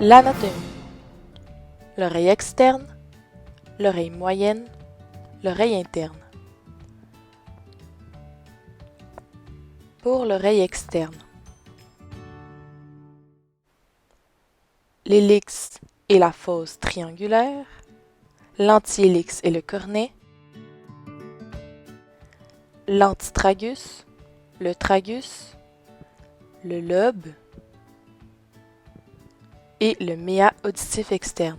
L'anatomie. L'oreille externe, l'oreille moyenne, l'oreille interne. Pour l'oreille externe, l'hélix et la fosse triangulaire, l'antihélix et le cornet, l'antitragus, le tragus, le lobe et le méa auditif externe.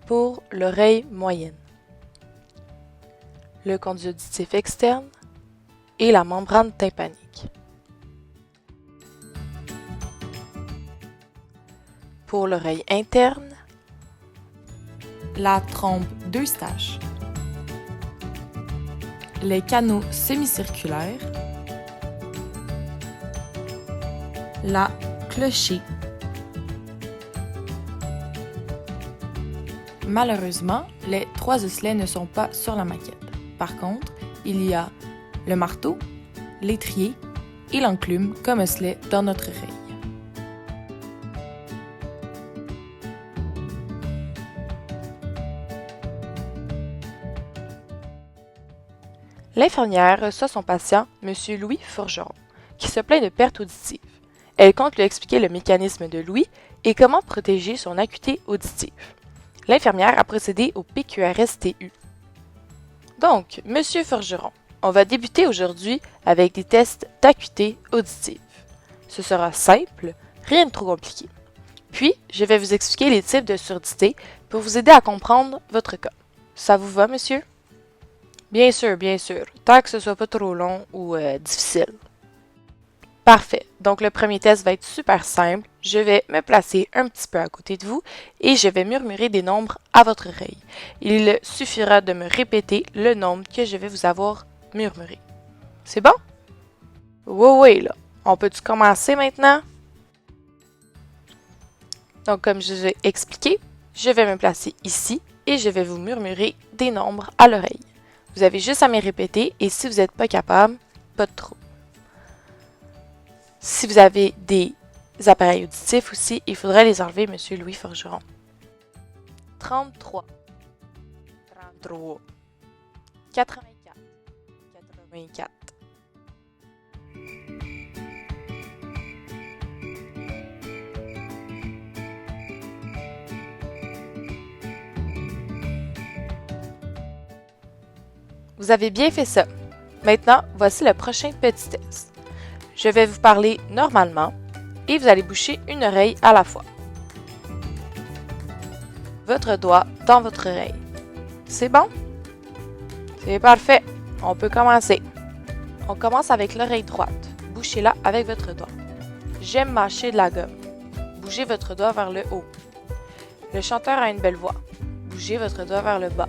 Pour l'oreille moyenne, le conduit auditif externe et la membrane tympanique. Pour l'oreille interne, la trompe d'Eustache, les canaux semi-circulaires, la clochée. Malheureusement, les trois osselets ne sont pas sur la maquette. Par contre, il y a le marteau, l'étrier et l'enclume comme osselet dans notre oreille. L'infirmière reçoit son patient, M. Louis Forgeron, qui se plaint de perte auditive. Elle compte lui expliquer le mécanisme de l'ouïe et comment protéger son acuité auditive. L'infirmière a procédé au PQRS-TU. Donc, M. Forgeron, on va débuter aujourd'hui avec des tests d'acuité auditive. Ce sera simple, rien de trop compliqué. Puis, je vais vous expliquer les types de surdité pour vous aider à comprendre votre cas. Ça vous va, monsieur? Bien sûr, tant que ce soit pas trop long ou difficile. Parfait. Donc, le premier test va être super simple. Je vais me placer un petit peu à côté de vous et je vais murmurer des nombres à votre oreille. Il suffira de me répéter le nombre que je vais vous avoir murmuré. C'est bon? Oui, là. On peut-tu commencer maintenant? Donc, comme je vous ai expliqué, je vais me placer ici et je vais vous murmurer des nombres à l'oreille. Vous avez juste à me répéter et si vous n'êtes pas capable, pas de trouble. Si vous avez des appareils auditifs aussi, il faudrait les enlever, M. Louis Forgeron. 33. 84. 84. Vous avez bien fait ça. Maintenant, voici le prochain petit test. Je vais vous parler normalement et vous allez boucher une oreille à la fois. Votre doigt dans votre oreille. C'est bon? C'est parfait. On peut commencer. On commence avec l'oreille droite. Bouchez-la avec votre doigt. J'aime mâcher de la gomme. Bougez votre doigt vers le haut. Le chanteur a une belle voix. Bougez votre doigt vers le bas.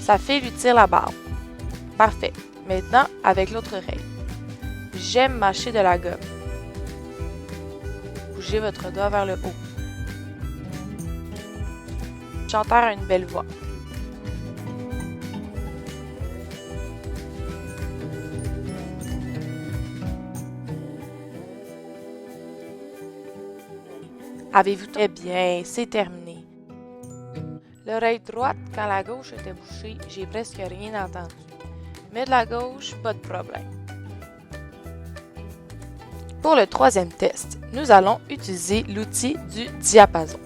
Sa fille lui tire la barbe. Parfait. Maintenant, avec l'autre oreille. J'aime mâcher de la gomme. Bougez votre doigt vers le haut. Le chanteur a une belle voix. Avez-vous très bien, c'est terminé. L'oreille droite, quand la gauche était bouchée, j'ai presque rien entendu. Mais de la gauche, pas de problème. Pour le troisième test, nous allons utiliser l'outil du diapason.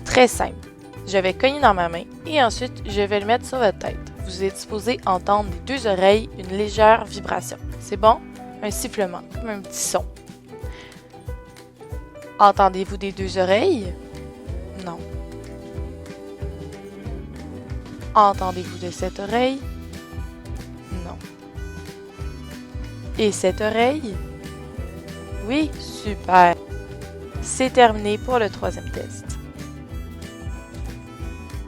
Très simple. Je vais cogner dans ma main et ensuite je vais le mettre sur votre tête. Vous êtes supposé entendre des deux oreilles une légère vibration. C'est bon? Un sifflement, comme un petit son. Entendez-vous des deux oreilles? Non. Entendez-vous de cette oreille? Non. Et cette oreille? Oui, super. C'est terminé pour le troisième test.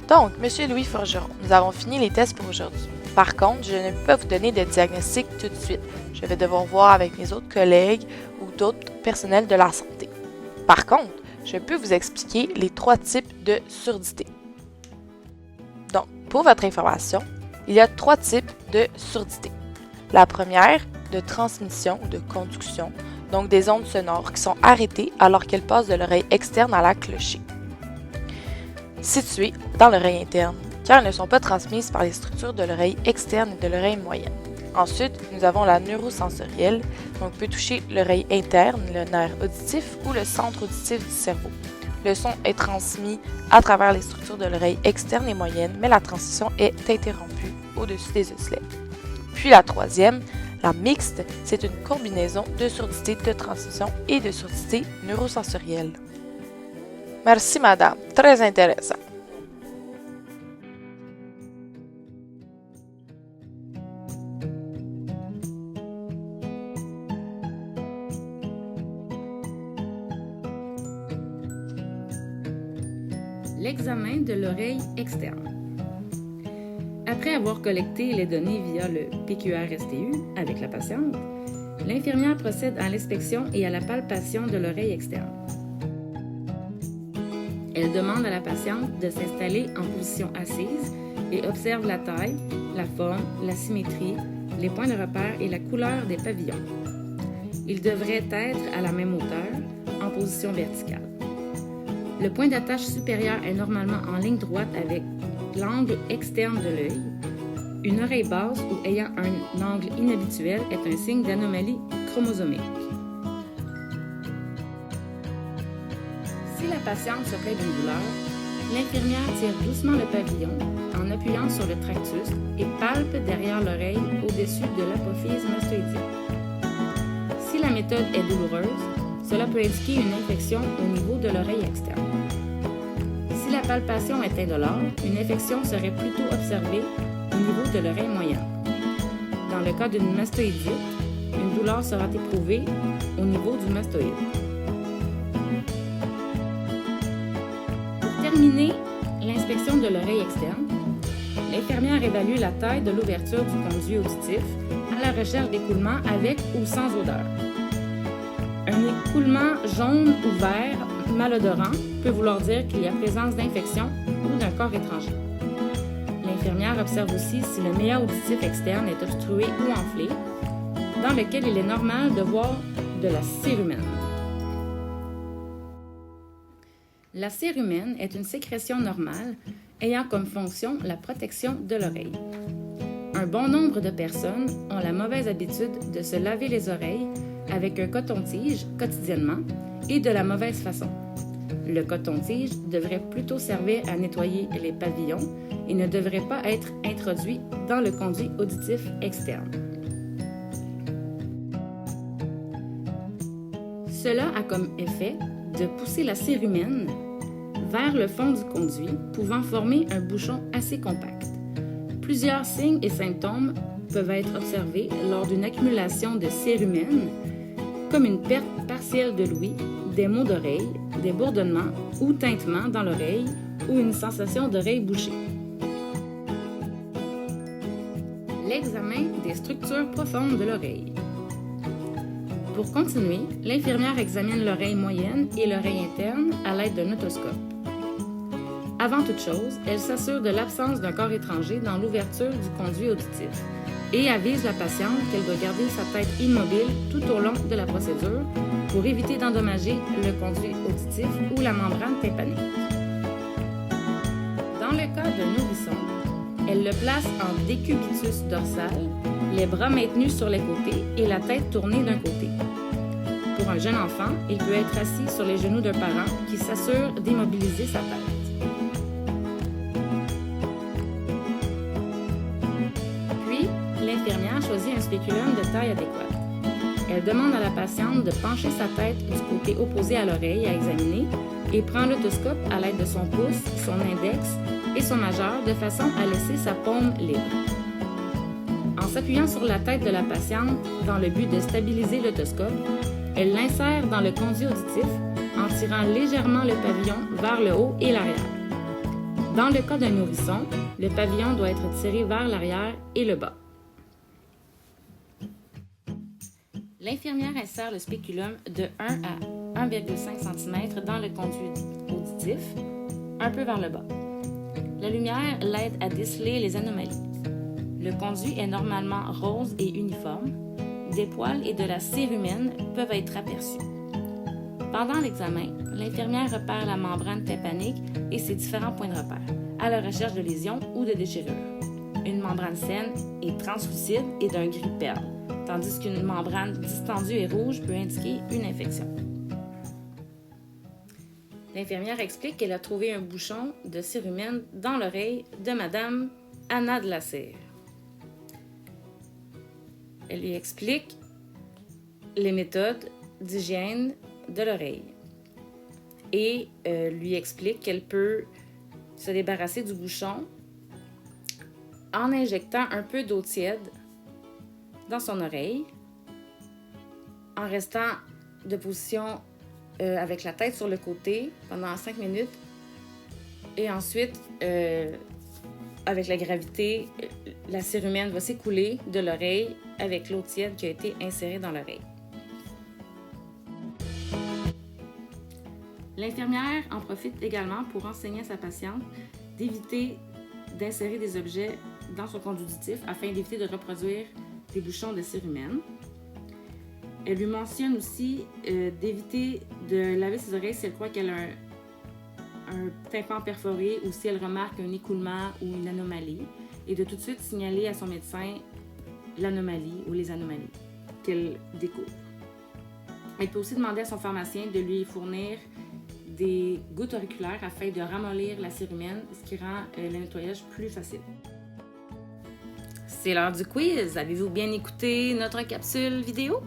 Donc, M. Louis Forgeron, nous avons fini les tests pour aujourd'hui. Par contre, je ne peux pas vous donner de diagnostic tout de suite. Je vais devoir voir avec mes autres collègues ou d'autres personnels de la santé. Par contre, je peux vous expliquer les trois types de surdité. Donc, pour votre information, il y a trois types de surdité. La première, de transmission ou de conduction, donc des ondes sonores qui sont arrêtées alors qu'elles passent de l'oreille externe à la clochée, située dans l'oreille interne, car elles ne sont pas transmises par les structures de l'oreille externe et de l'oreille moyenne. Ensuite, nous avons la neurosensorielle, donc peut toucher l'oreille interne, le nerf auditif ou le centre auditif du cerveau. Le son est transmis à travers les structures de l'oreille externe et moyenne, mais la transmission est interrompue au-dessus des osselets. Puis la troisième, la mixte, c'est une combinaison de surdité de transmission et de surdité neurosensorielle. Merci madame, très intéressant. L'examen de l'oreille externe. Après avoir collecté les données via le PQR-STU avec la patiente, l'infirmière procède à l'inspection et à la palpation de l'oreille externe. Elle demande à la patiente de s'installer en position assise et observe la taille, la forme, la symétrie, les points de repère et la couleur des pavillons. Ils devraient être à la même hauteur, en position verticale. Le point d'attache supérieur est normalement en ligne droite avec l'angle externe de l'œil. Une oreille basse ou ayant un angle inhabituel est un signe d'anomalie chromosomique. Si la patiente se plaint d'une douleur, l'infirmière tire doucement le pavillon en appuyant sur le tractus et palpe derrière l'oreille au-dessus de l'apophyse mastoïdique. Si la méthode est douloureuse, cela peut indiquer une infection au niveau de l'oreille externe. Si la palpation est indolore, une infection serait plutôt observée au niveau de l'oreille moyenne. Dans le cas d'une mastoïdite, une douleur sera éprouvée au niveau du mastoïde. Pour terminer l'inspection de l'oreille externe, l'infirmière évalue la taille de l'ouverture du conduit auditif à la recherche d'écoulement avec ou sans odeur. Un écoulement jaune ou vert malodorant peut vouloir dire qu'il y a présence d'infection ou d'un corps étranger. L'infirmière observe aussi si le méa auditif externe est obstrué ou enflé, dans lequel il est normal de voir de la cérumen. La cérumen est une sécrétion normale ayant comme fonction la protection de l'oreille. Un bon nombre de personnes ont la mauvaise habitude de se laver les oreilles avec un coton-tige quotidiennement et de la mauvaise façon. Le coton-tige devrait plutôt servir à nettoyer les pavillons et ne devrait pas être introduit dans le conduit auditif externe. Cela a comme effet de pousser la cérumen vers le fond du conduit, pouvant former un bouchon assez compact. Plusieurs signes et symptômes peuvent être observés lors d'une accumulation de cérumen, comme une perte partielle de l'ouïe, des maux d'oreille, des bourdonnements ou tintements dans l'oreille ou une sensation d'oreille bouchée. L'examen des structures profondes de l'oreille. Pour continuer, l'infirmière examine l'oreille moyenne et l'oreille interne à l'aide d'un otoscope. Avant toute chose, elle s'assure de l'absence d'un corps étranger dans l'ouverture du conduit auditif et avise la patiente qu'elle doit garder sa tête immobile tout au long de la procédure pour éviter d'endommager le conduit auditif ou la membrane tympanique. Dans le cas d'un nourrisson, elle le place en décubitus dorsal, les bras maintenus sur les côtés et la tête tournée d'un côté. Pour un jeune enfant, il peut être assis sur les genoux d'un parent qui s'assure d'immobiliser sa tête. L'infirmière choisit un spéculum de taille adéquate. Elle demande à la patiente de pencher sa tête du côté opposé à l'oreille à examiner et prend l'otoscope à l'aide de son pouce, son index et son majeur de façon à laisser sa paume libre. En s'appuyant sur la tête de la patiente dans le but de stabiliser l'otoscope, elle l'insère dans le conduit auditif en tirant légèrement le pavillon vers le haut et l'arrière. Dans le cas d'un nourrisson, le pavillon doit être tiré vers l'arrière et le bas. L'infirmière insère le spéculum de 1 à 1,5 cm dans le conduit auditif, un peu vers le bas. La lumière l'aide à déceler les anomalies. Le conduit est normalement rose et uniforme, des poils et de la cérumen peuvent être aperçus. Pendant l'examen, l'infirmière repère la membrane tympanique et ses différents points de repère, à la recherche de lésions ou de déchirures. Une membrane saine est translucide et d'un gris perle, tandis qu'une membrane distendue et rouge peut indiquer une infection. L'infirmière explique qu'elle a trouvé un bouchon de cérumen dans l'oreille de Madame Anna de la Serre. Elle lui explique les méthodes d'hygiène de l'oreille et lui explique qu'elle peut se débarrasser du bouchon en injectant un peu d'eau tiède dans son oreille, en restant de position avec la tête sur le côté pendant 5 minutes et ensuite, avec la gravité, la cérumen va s'écouler de l'oreille avec l'eau tiède qui a été insérée dans l'oreille. L'infirmière en profite également pour enseigner à sa patiente d'éviter d'insérer des objets dans son conduit auditif afin d'éviter de reproduire des bouchons de cérumen. Elle lui mentionne aussi d'éviter de laver ses oreilles si elle croit qu'elle a un tympan perforé ou si elle remarque un écoulement ou une anomalie et de tout de suite signaler à son médecin l'anomalie ou les anomalies qu'elle découvre. Elle peut aussi demander à son pharmacien de lui fournir des gouttes auriculaires afin de ramollir la cérumen, ce qui rend le nettoyage plus facile. C'est l'heure du quiz. Avez-vous bien écouté notre capsule vidéo?